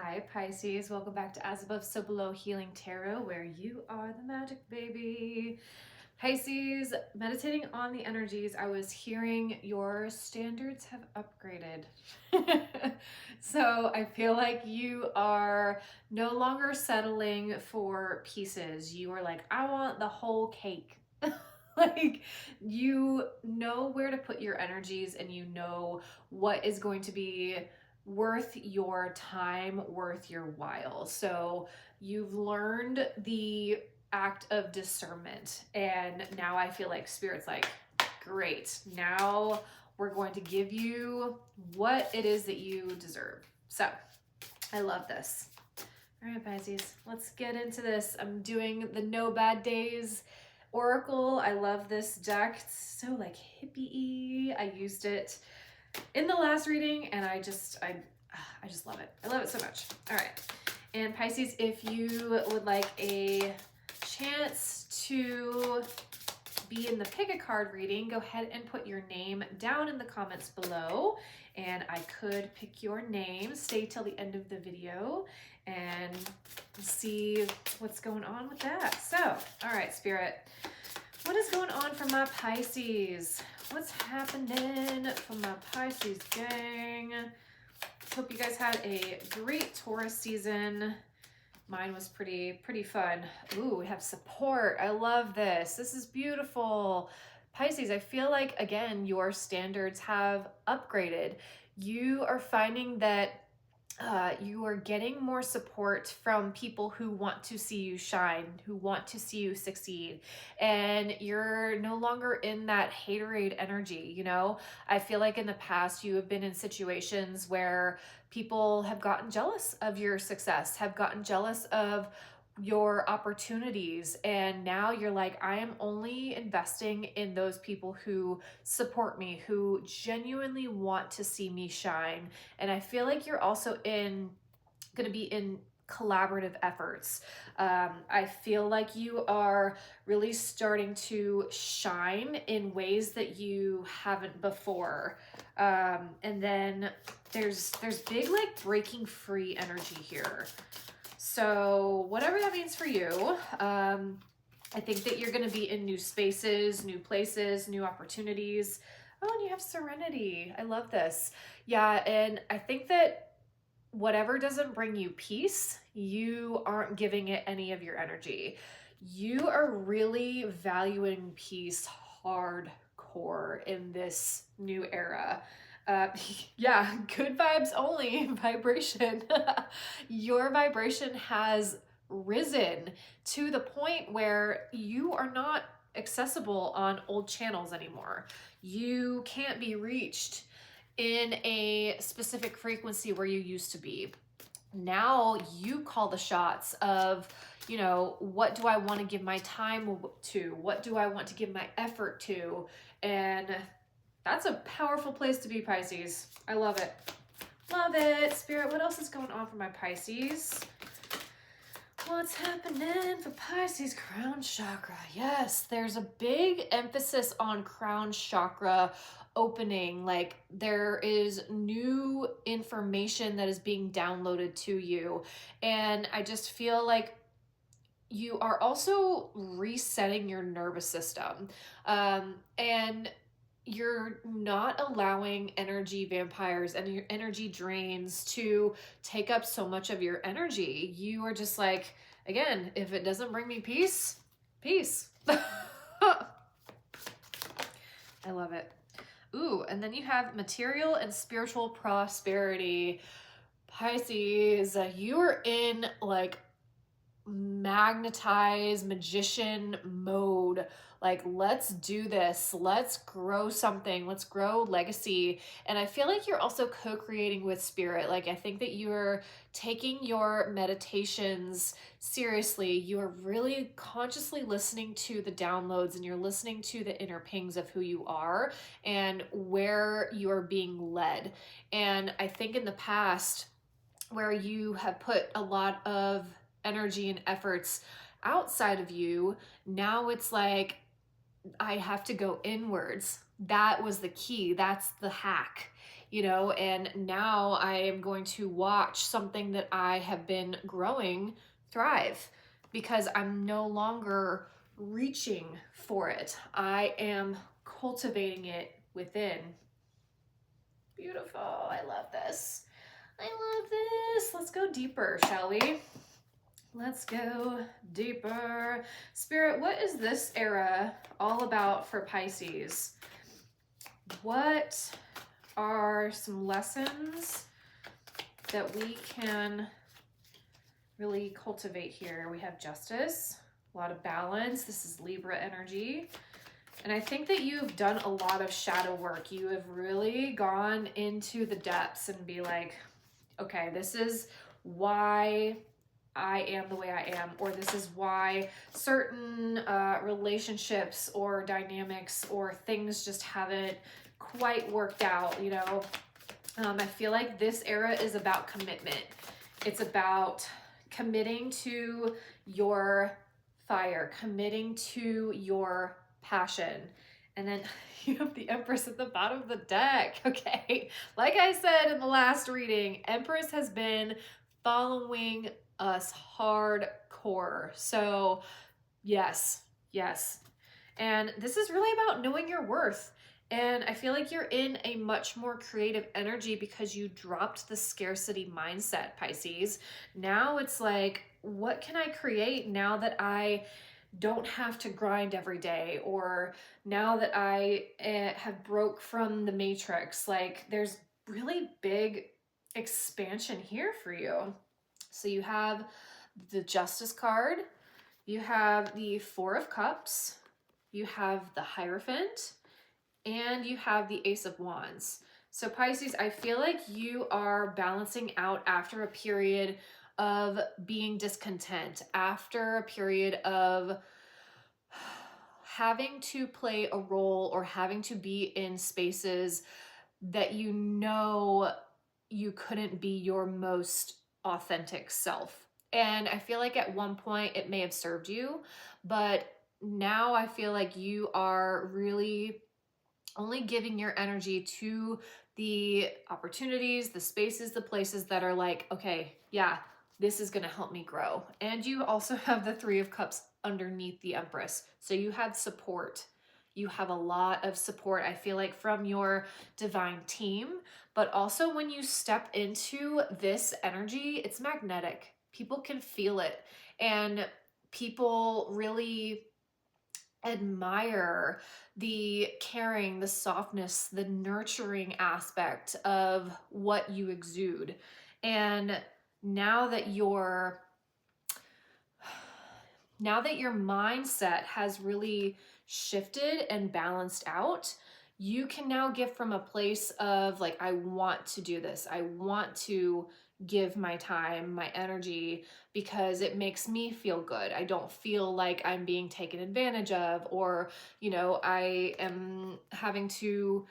Hi Pisces, welcome back to As Above So Below Healing Tarot, where you are the magic baby. Pisces, meditating on the energies, I was hearing your standards have upgraded. So I feel like you are no longer settling for pieces. You are like, I want the whole cake. Like, you know where to put your energies and you know what is going to be worth your time, worth your while. So you've learned the act of discernment, and now I feel like Spirit's like, great, now we're going to give you what it is that you deserve. So I love this. All right, Pisces, let's get into this. I'm doing the No Bad Days Oracle. I love this deck. It's so like hippie-y. I used it in the last reading and I just love it. I love it so much. All right. And Pisces, if you would like a chance to be in the pick a card reading, go ahead and put your name down in the comments below and I could pick your name. Stay till the end of the video and see what's going on with that. So, all right, Spirit, what is going on for my Pisces? What's happening for my Pisces gang? Hope you guys had a great Taurus season. Mine was pretty fun. Ooh, we have support. I love this. This is beautiful. Pisces, I feel like, again, your standards have upgraded. You are finding that you are getting more support from people who want to see you shine, who want to see you succeed, and you're no longer in that haterade energy. You know, I feel like in the past you have been in situations where people have gotten jealous of your success, have gotten jealous of your opportunities, and now you're like, I am only investing in those people who support me, who genuinely want to see me shine. And I feel like you're also going to be in collaborative efforts. I feel like you are really starting to shine in ways that you haven't before. And then there's big like breaking free energy here. So whatever that means for you, I think that you're going to be in new spaces, new places, new opportunities. Oh, and you have serenity. I love this. Yeah, and I think that whatever doesn't bring you peace, you aren't giving it any of your energy. You are really valuing peace hardcore in this new era. Yeah, good vibes only vibration. Your vibration has risen to the point where you are not accessible on old channels anymore. You can't be reached in a specific frequency where you used to be. Now you call the shots of, you know, what do I want to give my time to? What do I want to give my effort to? And that's a powerful place to be, Pisces. I love it. Love it. Spirit, what else is going on for my Pisces? What's happening for Pisces crown chakra? Yes, there's a big emphasis on crown chakra opening. Like, there is new information that is being downloaded to you. And I just feel like you are also resetting your nervous system. And you're not allowing energy vampires and your energy drains to take up so much of your energy. You are just like, again, if it doesn't bring me peace, peace. I love it. Ooh, and then you have material and spiritual prosperity. Pisces, you're in like magnetize magician mode. Like, let's do this, let's grow something, let's grow legacy. And I feel like you're also co-creating with spirit. Like, I think that you're taking your meditations seriously. You are really consciously listening to the downloads and you're listening to the inner pings of who you are and where you are being led. And I think in the past, where you have put a lot of energy and efforts outside of you, now it's like, I have to go inwards. That was the key. That's the hack. you know, and now I am going to watch something that I have been growing thrive because I'm no longer reaching for it. I am cultivating it within. Beautiful. I love this. I love this. Let's go deeper, shall we? Let's go deeper. Spirit, what is this era all about for Pisces? What are some lessons that we can really cultivate here? We have justice, a lot of balance. This is Libra energy. And I think that you've done a lot of shadow work. You have really gone into the depths and be like, okay, this is why I am the way I am, or this is why certain relationships or dynamics or things just haven't quite worked out, you know. I feel like this era is about commitment. It's about committing to your fire, committing to your passion. And then you have the Empress at the bottom of the deck. Okay, like I said in the last reading, Empress has been following us hardcore. So yes, yes. And this is really about knowing your worth. And I feel like you're in a much more creative energy because you dropped the scarcity mindset, Pisces. Now it's like, what can I create now that I don't have to grind every day, or now that I have broke from the matrix? Like, there's really big expansion here for you. So you have the Justice card, you have the Four of Cups, you have the Hierophant, and you have the Ace of Wands. So Pisces, I feel like you are balancing out after a period of being discontent, after a period of having to play a role or having to be in spaces that you know you couldn't be your most authentic self. And I feel like at one point it may have served you, but now I feel like you are really only giving your energy to the opportunities, the spaces, the places that are like, okay, yeah, this is going to help me grow. And you also have the Three of Cups underneath the Empress. So you have support. You have a lot of support, I feel like, from your divine team. But also when you step into this energy, it's magnetic. People can feel it. And people really admire the caring, the softness, the nurturing aspect of what you exude. And now that your mindset has really shifted and balanced out, you can now give from a place of like, I want to do this. I want to give my time, my energy, because it makes me feel good. I don't feel like I'm being taken advantage of, or, you know, I am having to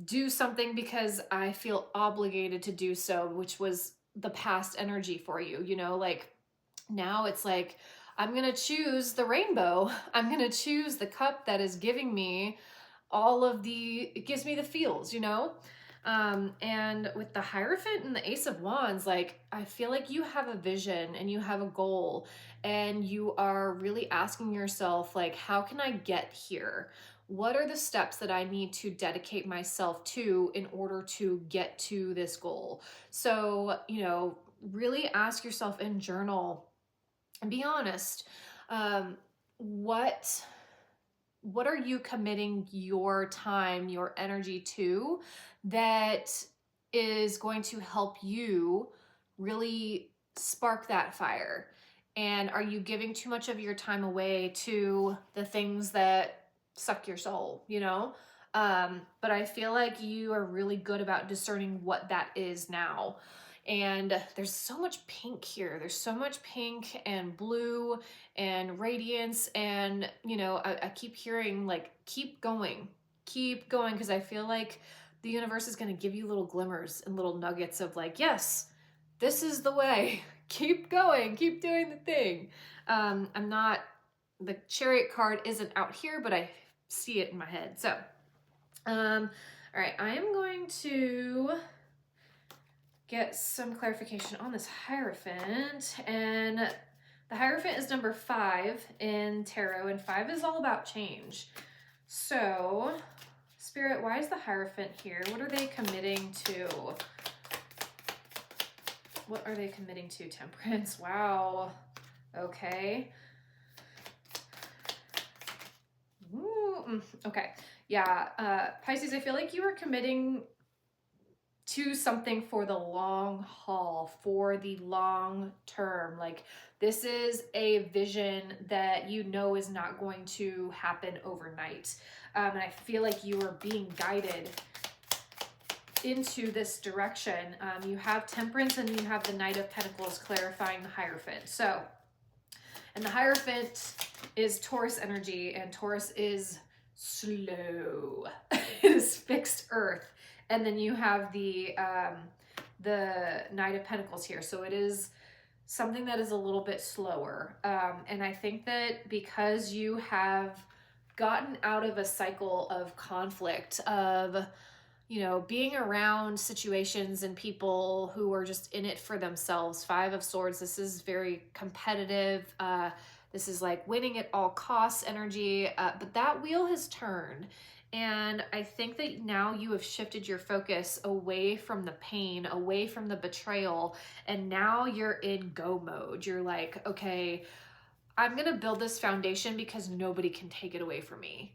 do something because I feel obligated to do so, which was the past energy for you, you know, like now it's like, I'm going to choose the rainbow. I'm going to choose the cup that is giving me it gives me the feels, you know? And with the Hierophant and the Ace of Wands, like, I feel like you have a vision and you have a goal, and you are really asking yourself, like, how can I get here? What are the steps that I need to dedicate myself to in order to get to this goal? So, you know, really ask yourself and journal and be honest. What are you committing your time, your energy to that is going to help you really spark that fire? And are you giving too much of your time away to the things that suck your soul, you know? But I feel like you are really good about discerning what that is now. And there's so much pink here. There's so much pink and blue and radiance. And, you know, I keep hearing like, keep going, because I feel like the universe is going to give you little glimmers and little nuggets of like, yes, this is the way. Keep going, keep doing the thing. The Chariot card isn't out here, but I see it in my head. So, All right, I am going to get some clarification on this Hierophant. And the Hierophant is number 5 in tarot, and 5 is all about change. So, Spirit, why is the Hierophant here? What are they committing to? What are they committing to? Temperance. Wow. Okay. Ooh, okay. Yeah. Pisces, I feel like you are committing to something for the long haul, for the long term. Like, this is a vision that you know is not going to happen overnight. And I feel like you are being guided into this direction. You have Temperance and you have the Knight of Pentacles clarifying the Hierophant. So, and the Hierophant is Taurus energy, and Taurus is slow. It is fixed earth. And then you have the Knight of Pentacles here. So it is something that is a little bit slower. And I think that because you have gotten out of a cycle of conflict, of, you know, being around situations and people who are just in it for themselves. 5 of Swords, this is very competitive. This is like winning at all costs energy, but that wheel has turned. And I think that now you have shifted your focus away from the pain, away from the betrayal, and now you're in go mode. You're like, okay, I'm gonna build this foundation because nobody can take it away from me.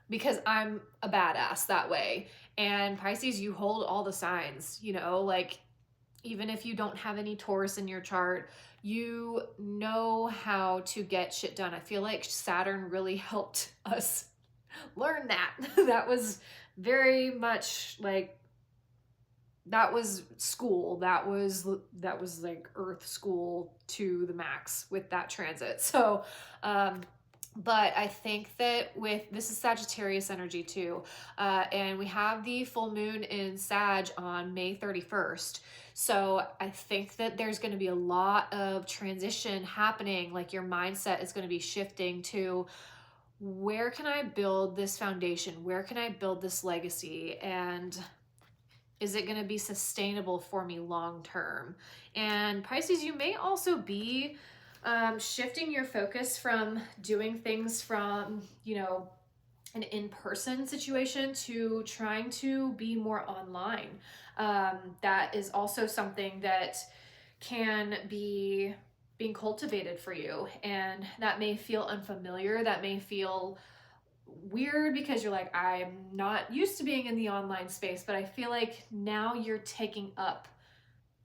Because I'm a badass that way. And Pisces, you hold all the signs, you know, like even if you don't have any Taurus in your chart, you know how to get shit done. I feel like Saturn really helped us learn that. That was very much like, that was school. That was like Earth school to the max with that transit. So, but I think that this is Sagittarius energy too. And we have the full moon in Sag on May 31st. So I think that there's going to be a lot of transition happening. Like your mindset is going to be shifting to, where can I build this foundation? Where can I build this legacy? And is it going to be sustainable for me long term? And Pisces, you may also be shifting your focus from doing things from, you know, an in-person situation to trying to be more online. That is also something that can be being cultivated for you, and that may feel unfamiliar, that may feel weird because you're like, I'm not used to being in the online space, but I feel like now you're taking up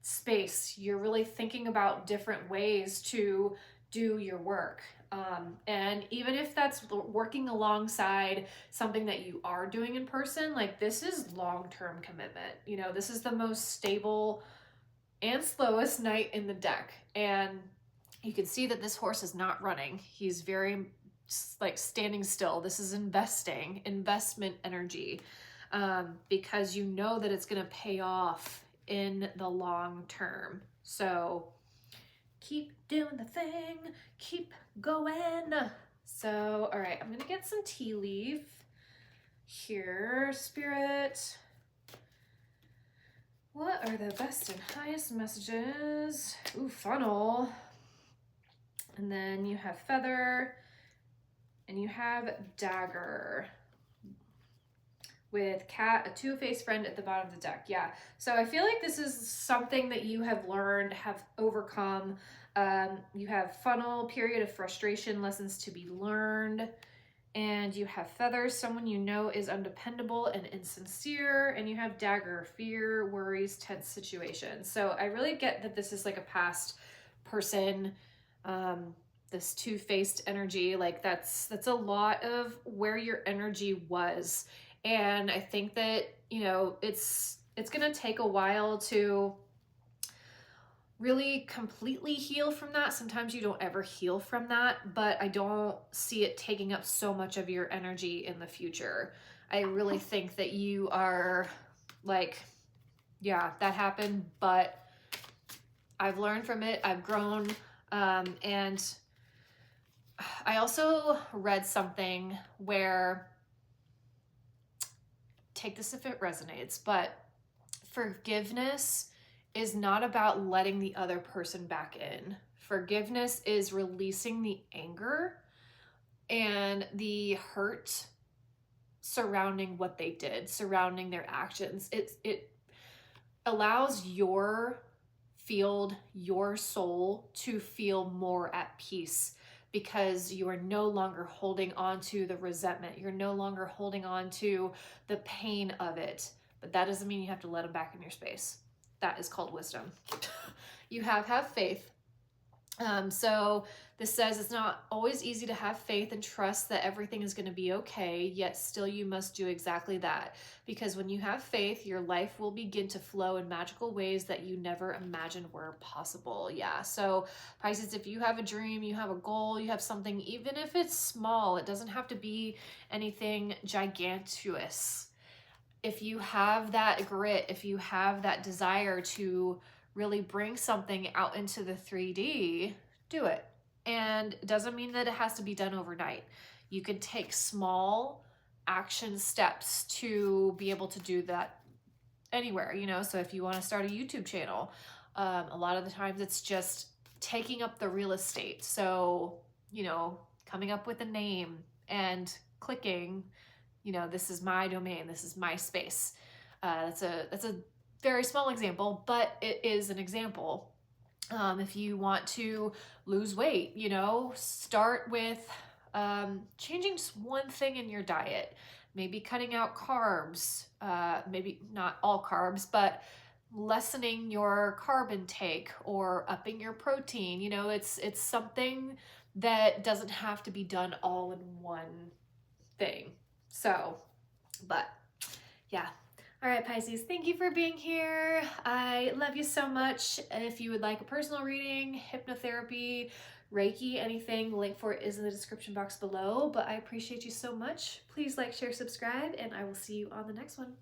space. You're really thinking about different ways to do your work. And even if that's working alongside something that you are doing in person, like this is long-term commitment. You know, this is the most stable and slowest knight in the deck. And you can see that this horse is not running. He's very like standing still. This is investment energy, because you know that it's going to pay off in the long term. So keep doing the thing, keep going. So, all right, I'm going to get some tea leaf here. Spirit, what are the best and highest messages? Ooh, funnel. And then you have feather, and you have dagger with cat, a two-faced friend at the bottom of the deck. Yeah. So I feel like this is something that you have learned, have overcome. You have funnel, period of frustration, lessons to be learned. And you have feathers, someone you know is undependable and insincere. And you have dagger, fear, worries, tense situations. So I really get that this is like a past person, this two-faced energy. Like that's a lot of where your energy was. And I think that, you know, it's going to take a while to really completely heal from that. Sometimes you don't ever heal from that, but I don't see it taking up so much of your energy in the future. I really think that you are like, yeah, that happened, but I've learned from it. I've grown. And I also read something where take this if it resonates, but forgiveness is not about letting the other person back in. Forgiveness is releasing the anger and the hurt surrounding what they did, surrounding their actions. It allows your field, your soul, to feel more at peace, because you are no longer holding on to the resentment. You're no longer holding on to the pain of it. But that doesn't mean you have to let them back in your space. That is called wisdom. You have faith. So this says it's not always easy to have faith and trust that everything is going to be okay, yet still you must do exactly that. Because when you have faith, your life will begin to flow in magical ways that you never imagined were possible. Yeah, so Pisces, if you have a dream, you have a goal, you have something, even if it's small, it doesn't have to be anything gigantuous. If you have that grit, if you have that desire to really bring something out into the 3D, do it. And it doesn't mean that it has to be done overnight. You can take small action steps to be able to do that anywhere, you know? So if you want to start a YouTube channel, a lot of the times it's just taking up the real estate. So, you know, coming up with a name and clicking, you know, this is my domain, this is my space. That's a very small example, but it is an example. If you want to lose weight, you know, start with changing just one thing in your diet. Maybe cutting out carbs, maybe not all carbs, but lessening your carb intake or upping your protein. You know, it's something that doesn't have to be done all in one thing. So, but yeah. All right, Pisces, thank you for being here. I love you so much. If you would like a personal reading, hypnotherapy, Reiki, anything, the link for it is in the description box below. But I appreciate you so much. Please like, share, subscribe, and I will see you on the next one.